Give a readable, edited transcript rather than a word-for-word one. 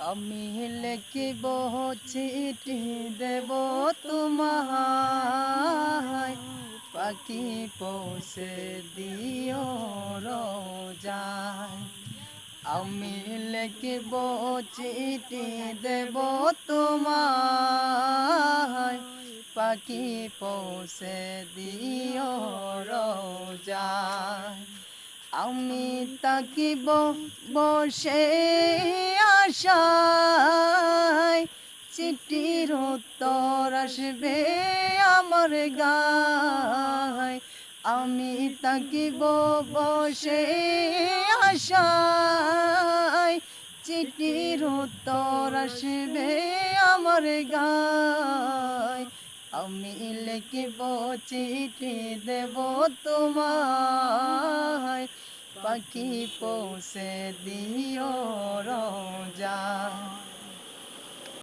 আমি লিখিব চিঠি দেব তোমায়, পাখি পৌঁছে দিও রোজায়। আমি লিখিব চিঠি দেব তোমায়, পাখি পৌঁছে দিও রোজায়। আমি তাকিব বসে আশায়, চিঠির উত্তর আসবে আমার গায়। আমি তাকিব বসে আশায়, চিঠির উত্তর আসবে আমার গায়। আমি লিখিব চিঠি দেব তোমায়, পাখি পৌঁছে দিও